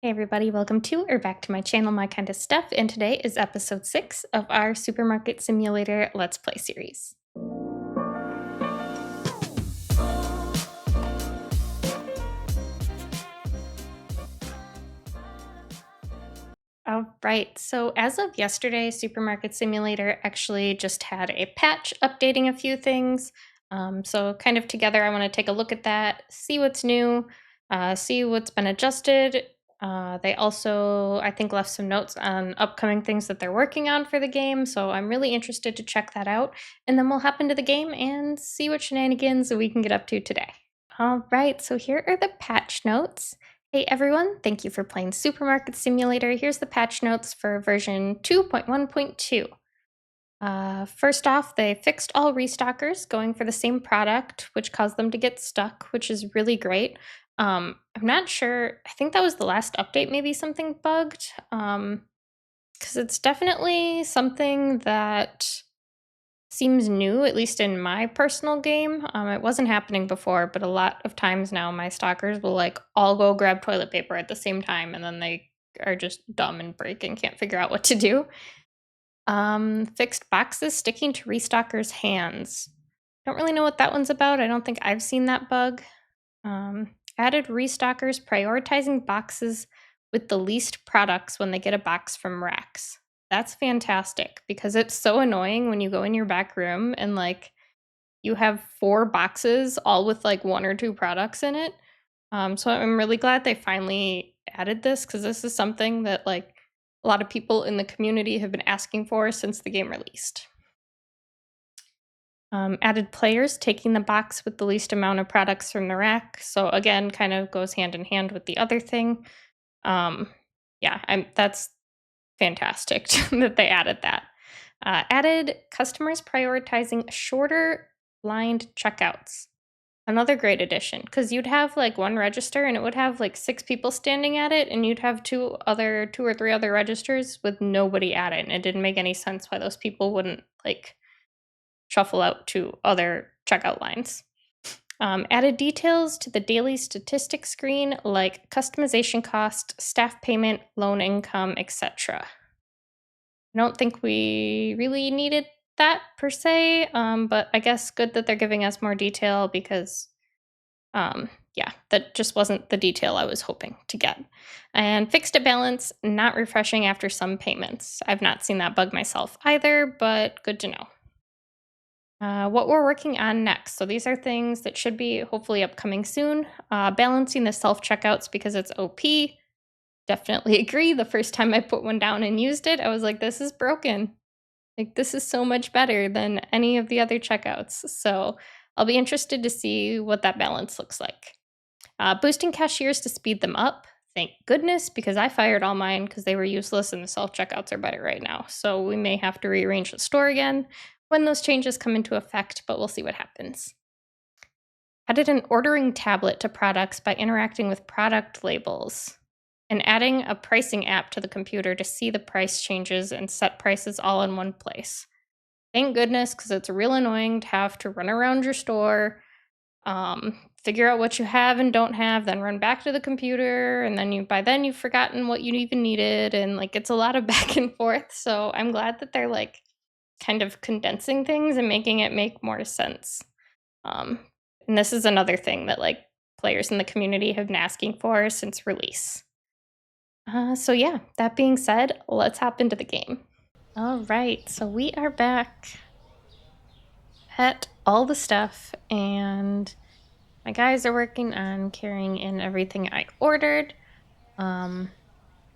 Hey everybody, welcome to or back to my channel, My Kind of Stuff, and today is episode 6 of our Supermarket Simulator Let's Play series. Alright, so as of yesterday, Supermarket Simulator actually just had a patch updating a few things. So kind of together, I want to take a look at that, see what's new, see what's been adjusted. They also, I think, left some notes on upcoming things that they're working on for the game, so I'm really interested to check that out. And then we'll hop into the game and see what shenanigans we can get up to today. Alright, so here are the patch notes. Hey everyone, thank you for playing Supermarket Simulator. Here's the patch notes for version 2.1.2. First off, they fixed all restockers going for the same product, which caused them to get stuck, which is really great. I'm not sure, I think that was the last update, maybe something bugged, because it's definitely something that seems new, at least in my personal game. It wasn't happening before, but a lot of times now my stalkers will all go grab toilet paper at the same time, and then they are just dumb and break and can't figure out what to do. Fixed boxes sticking to restockers' hands. Don't really know what that one's about. I don't think I've seen that bug. Added restockers prioritizing boxes with the least products when they get a box from racks. That's fantastic because it's so annoying when you go in your back room and you have 4 boxes all with 1 or 2 products in it. So I'm really glad they finally added this because this is something that a lot of people in the community have been asking for since the game released. Added players taking the box with the least amount of products from the rack. So again, kind of goes hand in hand with the other thing. That's fantastic that they added that. Added customers prioritizing shorter blind checkouts. Another great addition, because you'd have one register and it would have 6 people standing at it, and you'd have 2 or 3 other registers with nobody at it, and it didn't make any sense why those people wouldn't shuffle out to other checkout lines. Added details to the daily statistics screen like customization cost, staff payment, loan income, etc. I don't think we really needed that per se, but I guess good that they're giving us more detail because, that just wasn't the detail I was hoping to get. And fixed a balance, not refreshing after some payments. I've not seen that bug myself either, but good to know. What we're working on next. So these are things that should be hopefully upcoming soon. Balancing the self-checkouts because it's OP. Definitely agree. The first time I put one down and used it, I was like, this is broken. This is so much better than any of the other checkouts. So I'll be interested to see what that balance looks like. Boosting cashiers to speed them up. Thank goodness, because I fired all mine because they were useless and the self-checkouts are better right now. So we may have to rearrange the store again when those changes come into effect, but we'll see what happens. Added an ordering tablet to products by interacting with product labels, and adding a pricing app to the computer to see the price changes and set prices all in one place. Thank goodness, because it's real annoying to have to run around your store, figure out what you have and don't have, then run back to the computer, and then by then you've forgotten what you even needed, and it's a lot of back and forth. So I'm glad that they're kind of condensing things and making it make more sense. And this is another thing that players in the community have been asking for since release. So yeah, that being said, let's hop into the game. All right, so we are back at all the stuff, and my guys are working on carrying in everything I ordered.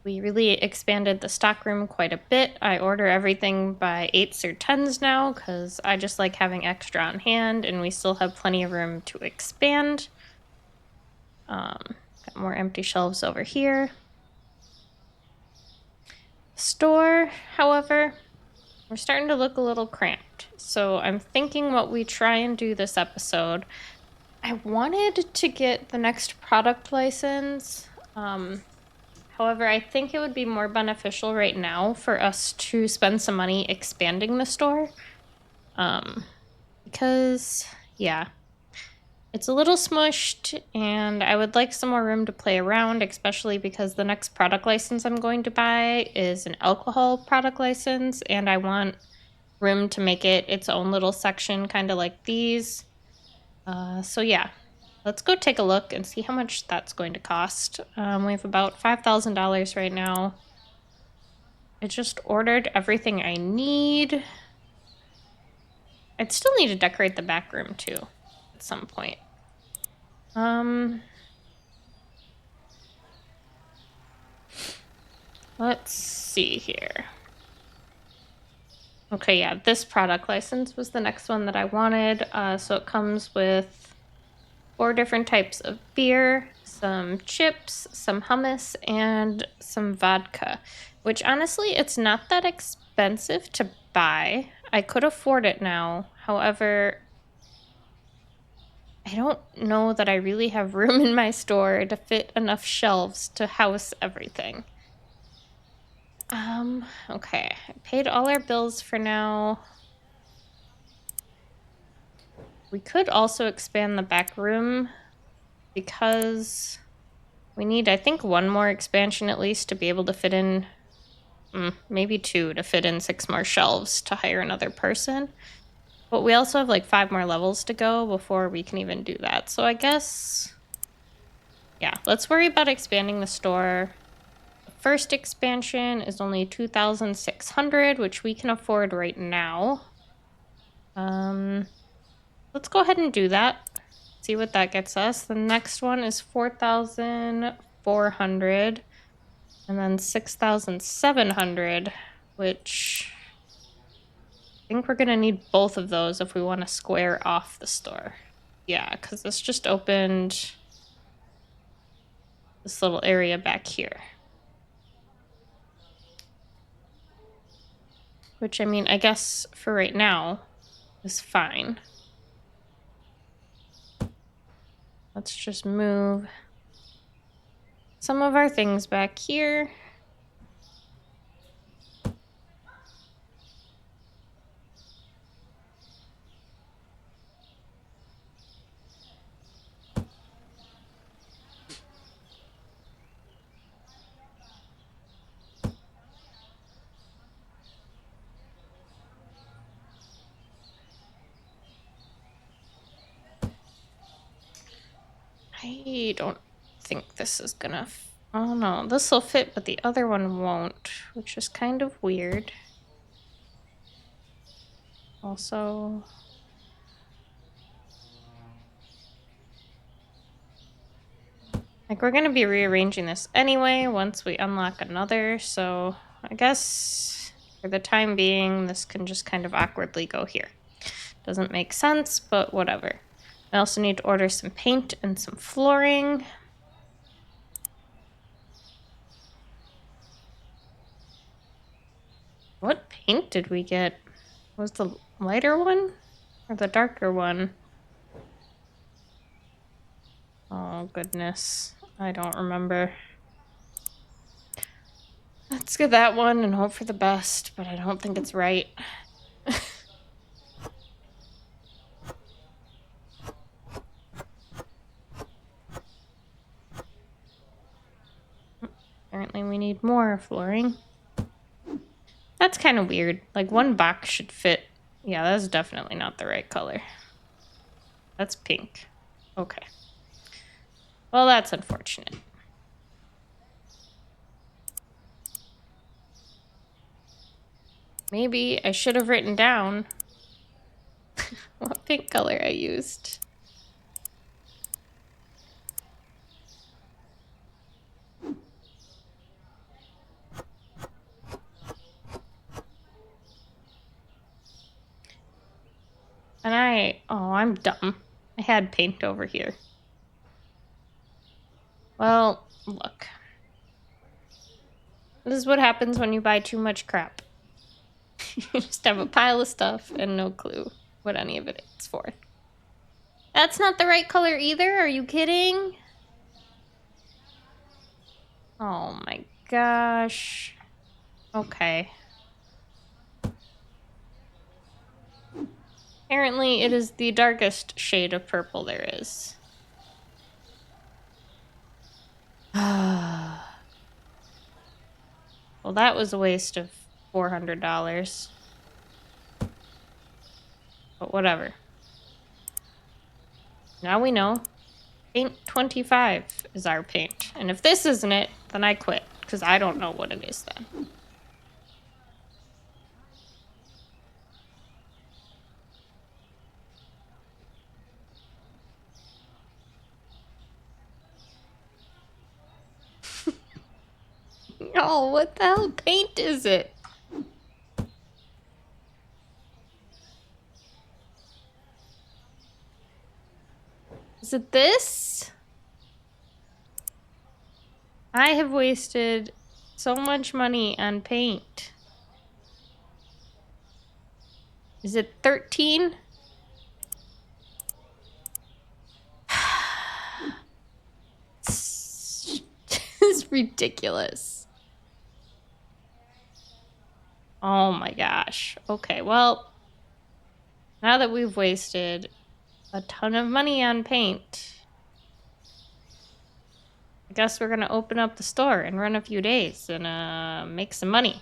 We really expanded the stockroom quite a bit. I order everything by 8s or 10s now because I just like having extra on hand, and we still have plenty of room to expand. Got more empty shelves over here. Store, however, we're starting to look a little cramped. So I'm thinking what we try and do this episode. I wanted to get the next product license. However, I think it would be more beneficial right now for us to spend some money expanding the store. Because, yeah, It's a little smushed, and I would like some more room to play around, especially because the next product license I'm going to buy is an alcohol product license, and I want room to make it its own little section, kind of like these. So yeah, let's go take a look and see how much that's going to cost. We have about $5,000 right now. I just ordered everything I need. I'd still need to decorate the back room too at some point. Let's see here. Okay, yeah, this product license was the next one that I wanted. So it comes with 4 different types of beer, some chips, some hummus, and some vodka, which honestly, it's not that expensive to buy. I could afford it now. However, I don't know that I really have room in my store to fit enough shelves to house everything. Okay. I paid all our bills for now. We could also expand the back room because we need, I think, 1 more expansion at least to be able to fit in, maybe 2 to fit in 6 more shelves to hire another person. But we also have like 5 more levels to go before we can even do that. So I guess, yeah, let's worry about expanding the store. The first expansion is only 2,600, which we can afford right now. Let's go ahead and do that. See what that gets us. The next one is 4,400 and then 6,700, which I think we're going to need both of those if we want to square off the store. Yeah, because this just opened this little area back here. Which, I mean, I guess for right now is fine. Let's just move some of our things back here. I don't think this is gonna... Oh no, this will fit, but the other one won't, which is kind of weird. Also... Like, we're gonna be rearranging this anyway once we unlock another, so I guess for the time being, this can just kind of awkwardly go here. Doesn't make sense, but whatever. I also need to order some paint and some flooring. What paint did we get? Was the lighter one or the darker one? Oh, goodness. I don't remember. Let's get that one and hope for the best, but I don't think it's right. Apparently we need more flooring. That's kind of weird. Like, 1 box should fit. Yeah, that's definitely not the right color. That's pink. Okay. Well, that's unfortunate. Maybe I should have written down what pink color I used. And I'm dumb. I had paint over here. Well, look. This is what happens when you buy too much crap. You just have a pile of stuff and no clue what any of it is for. That's not the right color either. Are you kidding? Oh my gosh. Okay. Apparently, it is the darkest shade of purple there is. Well, that was a waste of $400. But whatever. Now we know. Paint 25 is our paint. And if this isn't it, then I quit. Because I don't know what it is then. Oh, what the hell paint is it? Is it this? I have wasted so much money on paint. Is it 13? It's ridiculous. Oh my gosh. Okay, well, now that we've wasted a ton of money on paint, I guess we're gonna open up the store and run a few days and make some money.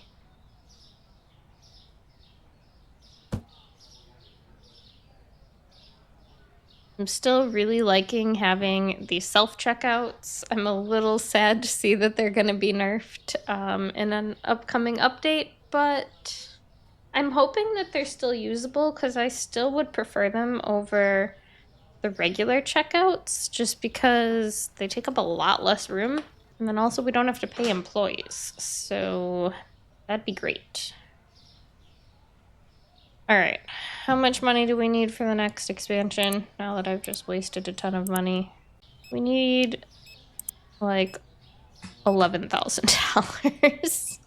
I'm still really liking having the self-checkouts. I'm a little sad to see that they're gonna be nerfed in an upcoming update, but I'm hoping that they're still usable because I still would prefer them over the regular checkouts just because they take up a lot less room. And then also we don't have to pay employees. So that'd be great. All right. How much money do we need for the next expansion now that I've just wasted a ton of money? We need like $11,000.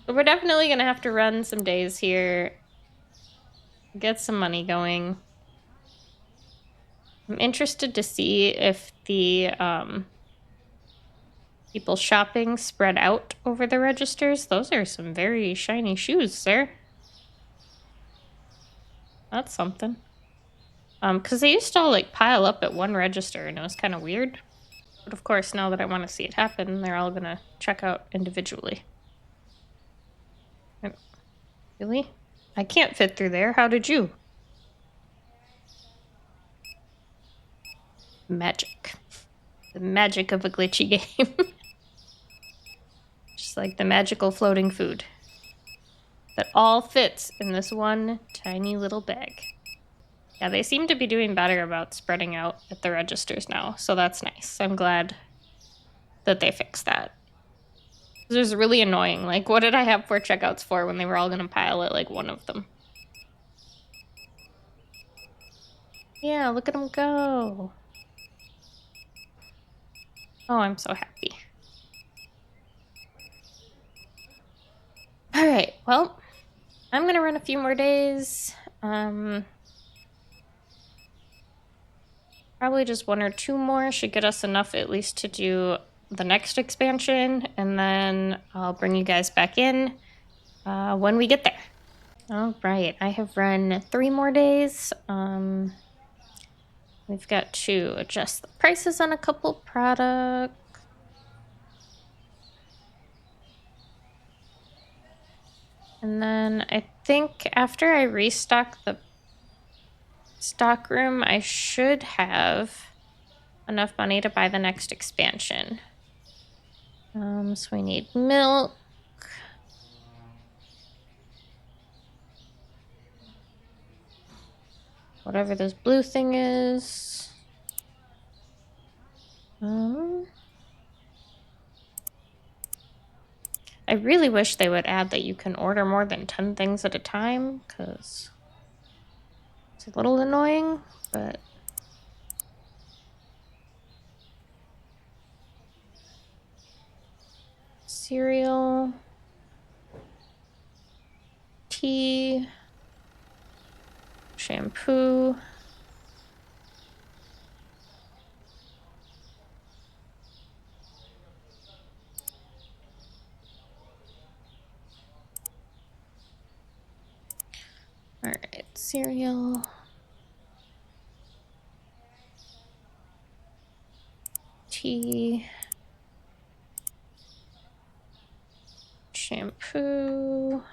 But we're definitely going to have to run some days here, get some money going. I'm interested to see if the people shopping spread out over the registers. Those are some very shiny shoes, sir. That's something. Because they used to all like pile up at one register and it was kind of weird. But of course, now that I want to see it happen, they're all gonna check out individually. Really? I can't fit through there. How did you? Magic. The magic of a glitchy game. Just like the magical floating food. That all fits in this one tiny little bag. Yeah, they seem to be doing better about spreading out at the registers now, so that's nice. I'm glad that they fixed that. It was really annoying. Like, what did I have 4 checkouts for when they were all gonna pile at, like, one of them? Yeah, look at them go. Oh, I'm so happy. All right, well, I'm gonna run a few more days. Probably just 1 or 2 more should get us enough at least to do the next expansion, and then I'll bring you guys back in when we get there. All right, I have run 3 more days. We've got to adjust the prices on a couple products. And then I think after I restock the stock room, I should have enough money to buy the next expansion. So we need milk. Whatever this blue thing is. I really wish they would add that you can order more than 10 things at a time, because it's a little annoying, but... Cereal. Tea. Shampoo. All right, cereal. Tea. Shampoo.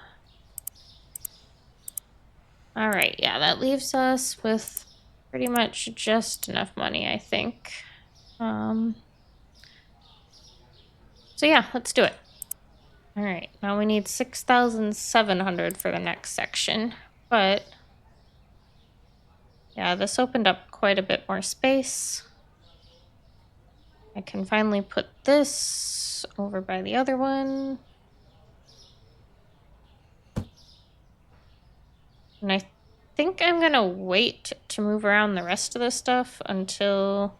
All right, yeah, that leaves us with pretty much just enough money, I think. So yeah, let's do it. All right, now we need 6,700 for the next section, but yeah, this opened up quite a bit more space. I can finally put this over by the other one. And I think I'm gonna wait to move around the rest of the stuff until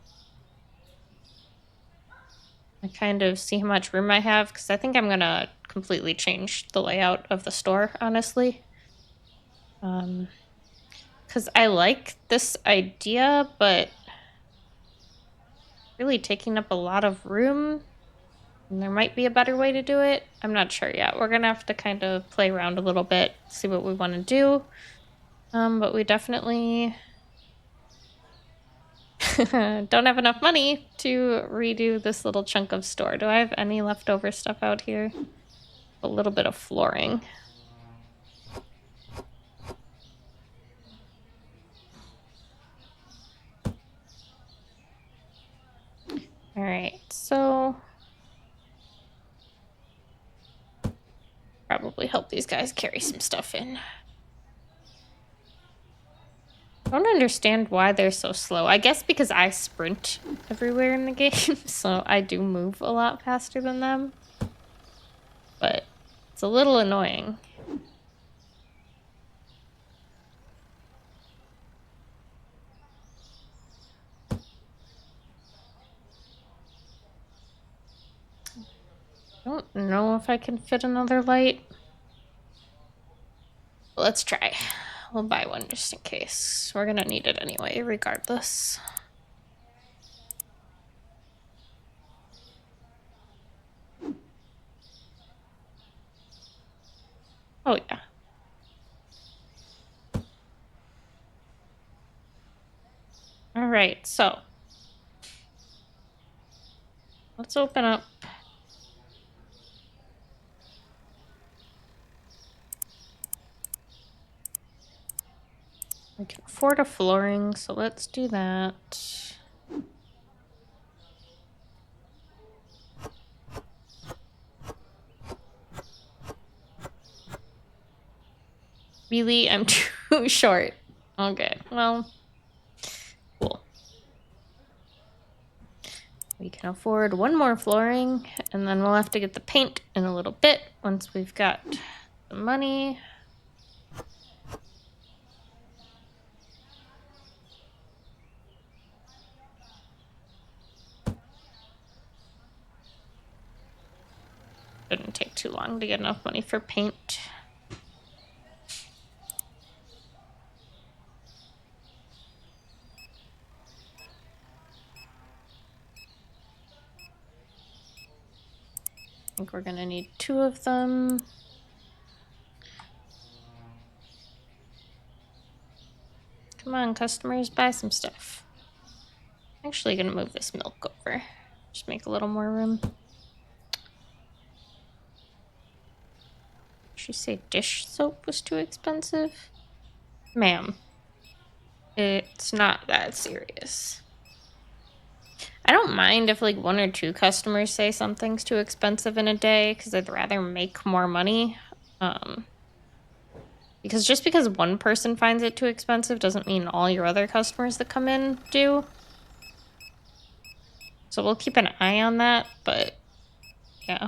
I kind of see how much room I have, because I think I'm gonna completely change the layout of the store, honestly. Because I like this idea, but really taking up a lot of room, and there might be a better way to do it. I'm not sure yet. We're gonna have to kind of play around a little bit, see what we want to do. But we definitely don't have enough money to redo this little chunk of store. Do I have any leftover stuff out here? A little bit of flooring. All right, so probably help these guys carry some stuff in. I don't understand why they're so slow. I guess because I sprint everywhere in the game, so I do move a lot faster than them. But it's a little annoying. I don't know if I can fit another light. Let's try. We'll buy one just in case. We're gonna need it anyway, regardless. Oh, yeah. All right, so let's open up. We can afford a flooring, so let's do that. Really? I'm too short. Okay, well, cool. We can afford one more flooring, and then we'll have to get the paint in a little bit once we've got the money. Didn't take too long to get enough money for paint. I think we're gonna need 2 of them. Come on, customers, buy some stuff. I'm actually gonna move this milk over. Just make a little more room. Did she say dish soap was too expensive? Ma'am, it's not that serious. I don't mind if like 1 or 2 customers say something's too expensive in a day, because I'd rather make more money. Because just because one person finds it too expensive doesn't mean all your other customers that come in do. So we'll keep an eye on that, but yeah.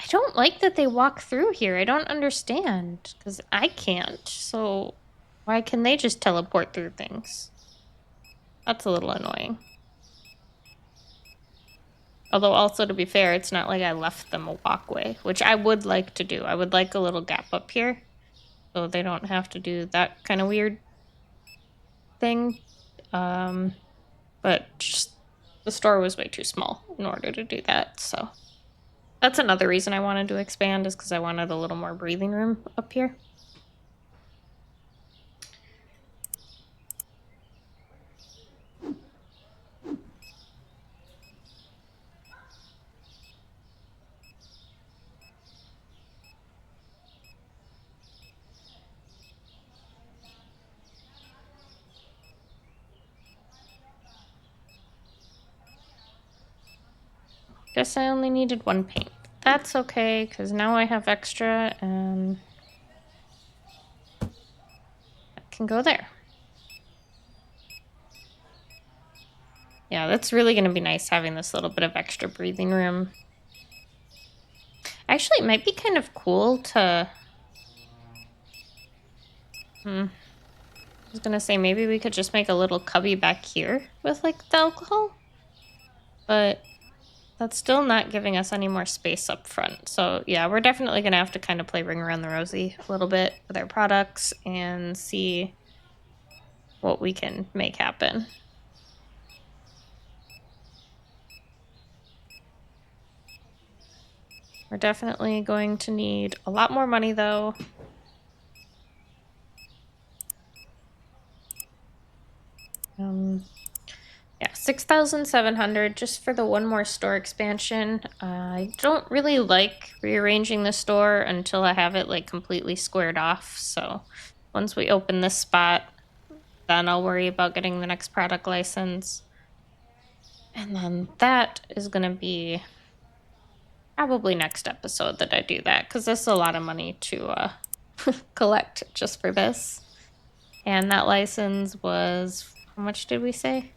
I don't like that they walk through here. I don't understand, because I can't. So why can they just teleport through things? That's a little annoying. Although also, to be fair, it's not like I left them a walkway, which I would like to do. I would like a little gap up here so they don't have to do that kind of weird thing. But just the store was way too small in order to do that, so that's another reason I wanted to expand, is because I wanted a little more breathing room up here. Guess I only needed one paint. That's okay, because now I have extra and I can go there. Yeah, that's really going to be nice having this little bit of extra breathing room. Actually, it might be kind of cool to... I was going to say maybe we could just make a little cubby back here with like the alcohol. But that's still not giving us any more space up front. So yeah, we're definitely going to have to kind of play Ring Around the Rosie a little bit with our products and see what we can make happen. We're definitely going to need a lot more money though. Yeah, 6,700 just for the one more store expansion. I don't really like rearranging the store until I have it like completely squared off. So once we open this spot, then I'll worry about getting the next product license. And then that is going to be probably next episode that I do that, because this is a lot of money to collect just for this. And that license was, how much did we say?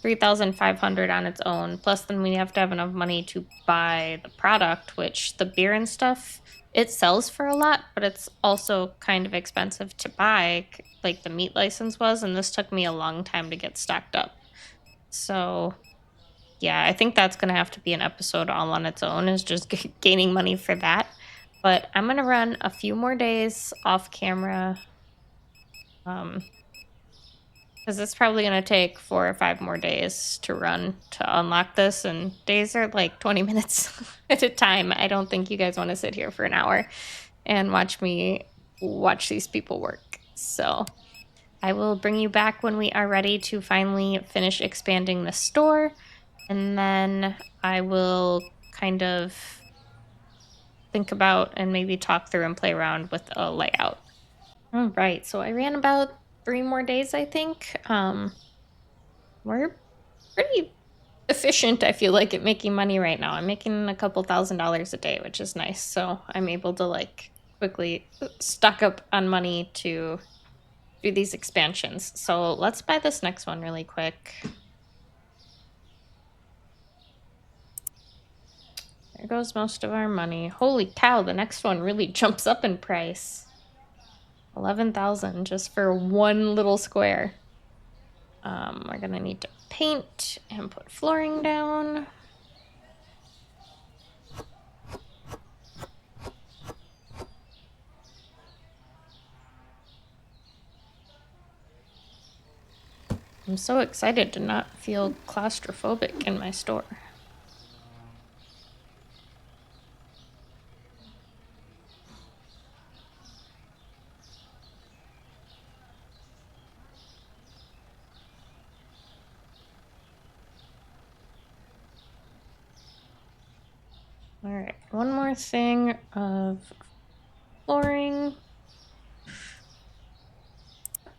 3,500 on its own. Plus, then we have to have enough money to buy the product, which the beer and stuff, it sells for a lot, but it's also kind of expensive to buy, like the meat license was. And this took me a long time to get stocked up. So yeah, I think that's going to have to be an episode all on its own, is just gaining money for that. But I'm going to run a few more days off camera. Because it's probably going to take 4 or 5 more days to run to unlock this. And days are like 20 minutes at a time. I don't think you guys want to sit here for an hour and watch me watch these people work. So I will bring you back when we are ready to finally finish expanding the store. And then I will kind of think about and maybe talk through and play around with a layout. All right, so I ran about 3 more days, I think. We're pretty efficient, I feel like, at making money right now. I'm making a couple $1,000s a day, which is nice. So I'm able to like quickly stock up on money to do these expansions. So let's buy this next one really quick. There goes most of our money. Holy cow, the next one really jumps up in price. 11,000 just for one little square. We're gonna need to paint and put flooring down. I'm so excited to not feel claustrophobic in my store. All right, one more thing of flooring.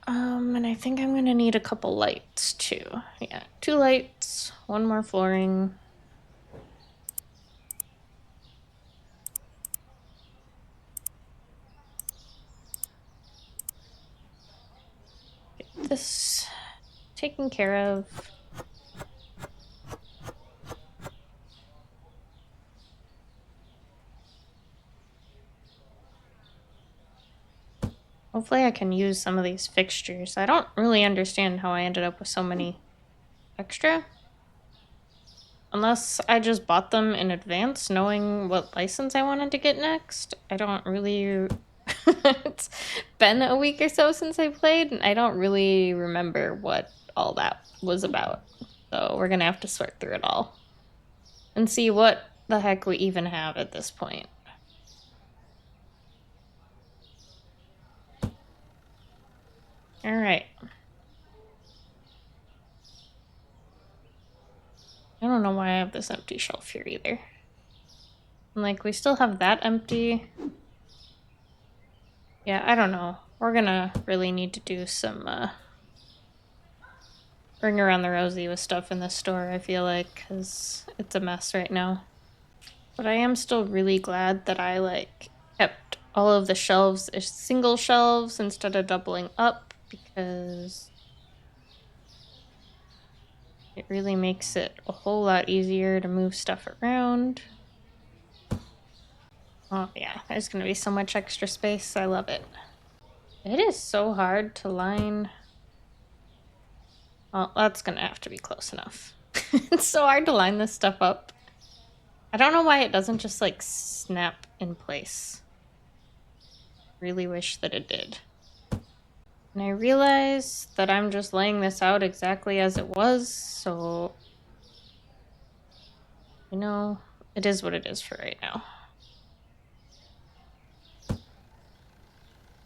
And I think I'm gonna need a couple lights too. Yeah, 2 lights, 1 more flooring. Get this taken care of. Hopefully I can use some of these fixtures. I don't really understand how I ended up with so many extra. Unless I just bought them in advance, knowing what license I wanted to get next. I don't really... It's been a week or so since I played, and I don't really remember what all that was about. So we're gonna have to sort through it all and see what the heck we even have at this point. All right. I don't know why I have this empty shelf here either. And like, we still have that empty. Yeah, I don't know. We're gonna really need to do some ring around the rosy with stuff in the store, I feel like, because it's a mess right now. But I am still really glad that I, like, kept all of the shelves as single shelves instead of doubling up, because it really makes it a whole lot easier to move stuff around. Oh yeah, there's gonna be so much extra space. I love it. It is so hard to line. Well, that's gonna have to be close enough. It's so hard to line this stuff up. I don't know why it doesn't just like snap in place. Really wish that it did. And I realize that I'm just laying this out exactly as it was, so you know, it is what it is for right now.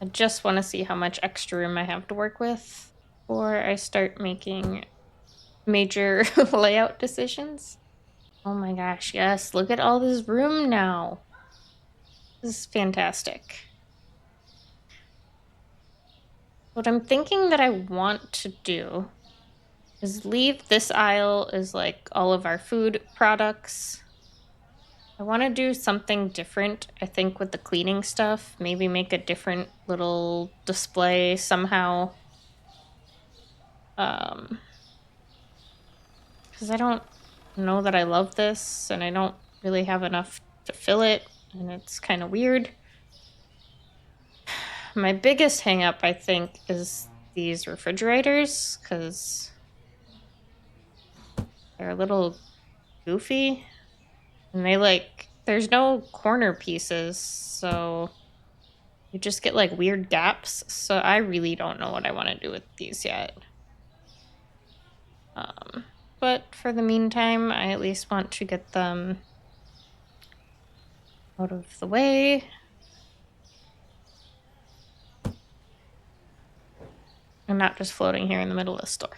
I just want to see how much extra room I have to work with before I start making major layout decisions. Oh my gosh, yes, look at all this room now. This is fantastic. What I'm thinking that I want to do is leave this aisle as like all of our food products. I want to do something different, I think, with the cleaning stuff. Maybe make a different little display somehow. Because I don't know that I love this, and I don't really have enough to fill it, and it's kind of weird. My biggest hang up, I think, is these refrigerators, because they're a little goofy, and they like, there's no corner pieces, so you just get like weird gaps. So I really don't know what I want to do with these yet. But for the meantime, I at least want to get them out of the way. And not just floating here in the middle of the store.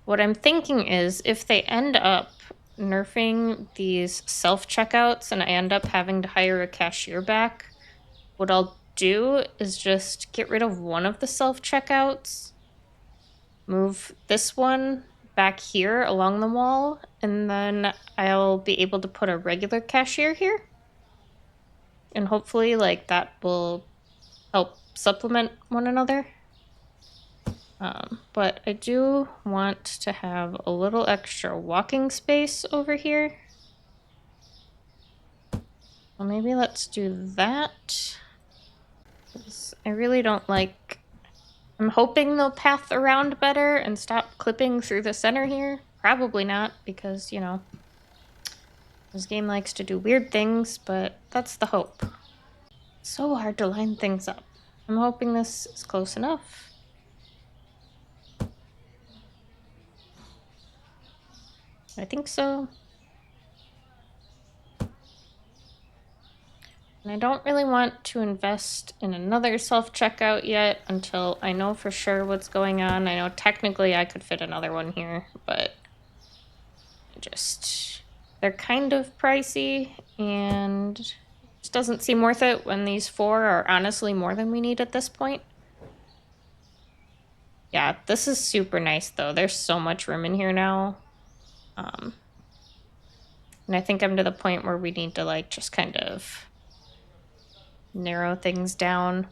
What I'm thinking is if they end up nerfing these self-checkouts and I end up having to hire a cashier back, what I'll do is just get rid of one of the self-checkouts, move this one back here along the wall, and then I'll be able to put a regular cashier here. And hopefully, like, that will help supplement one another. But I do want to have a little extra walking space over here. Well, maybe let's do that. I really don't like... I'm hoping they'll path around better and stop clipping through the center here. Probably not, because, you know, this game likes to do weird things, but that's the hope. It's so hard to line things up. I'm hoping this is close enough. I think so. And I don't really want to invest in another self-checkout yet until I know for sure what's going on. I know technically I could fit another one here, but they're kind of pricey and it just doesn't seem worth it when these 4 are honestly more than we need at this point. Yeah, this is super nice though. There's so much room in here now. And I think I'm to the point where we need to like just kind of narrow things down.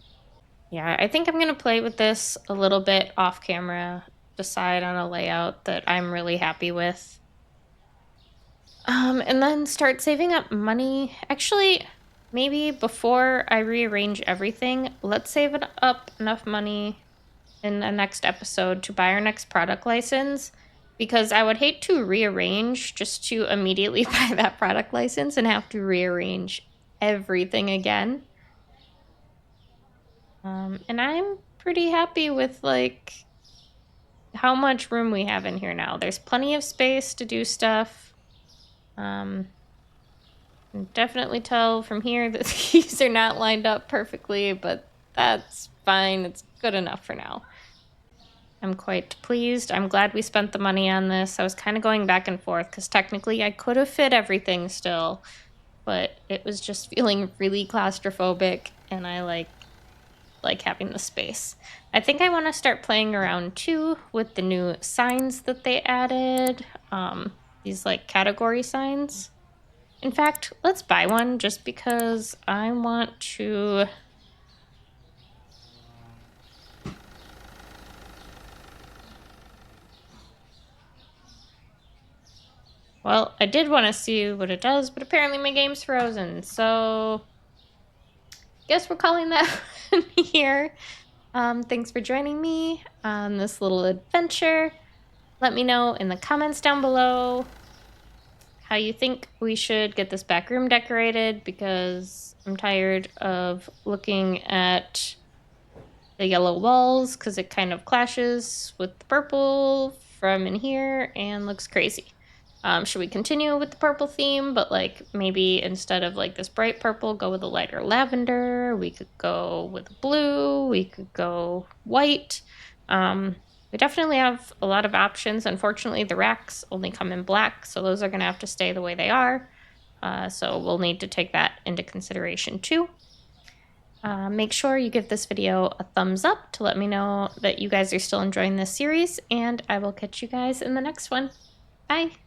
Yeah, I think I'm going to play with this a little bit off camera, decide on a layout that I'm really happy with. And then start saving up money. Actually, maybe before I rearrange everything, let's save up enough money in the next episode to buy our next product license, because I would hate to rearrange just to immediately buy that product license and have to rearrange everything again. And I'm pretty happy with like how much room we have in here now. There's plenty of space to do stuff. Can definitely tell from here that these are not lined up perfectly, but that's fine. It's good enough for now. I'm quite pleased. I'm glad we spent the money on this. I was kind of going back and forth because technically I could have fit everything still, but it was just feeling really claustrophobic, and I like like having the space. I think I want to start playing around too with the new signs that they added. These like category signs. In fact, let's buy one just because I want to. Well, I did want to see what it does, but apparently my game's frozen, so guess we're calling that here. Thanks for joining me on this little adventure. Let me know in the comments down below how you think we should get this back room decorated, because I'm tired of looking at the yellow walls because it kind of clashes with the purple from in here and looks crazy. Should we continue with the purple theme, but like maybe instead of like this bright purple, go with a lighter lavender? We could go with blue. We could go white. We definitely have a lot of options. Unfortunately, the racks only come in black, so those are going to have to stay the way they are. So we'll need to take that into consideration too. Make sure you give this video a thumbs up to let me know that you guys are still enjoying this series, and I will catch you guys in the next one. Bye!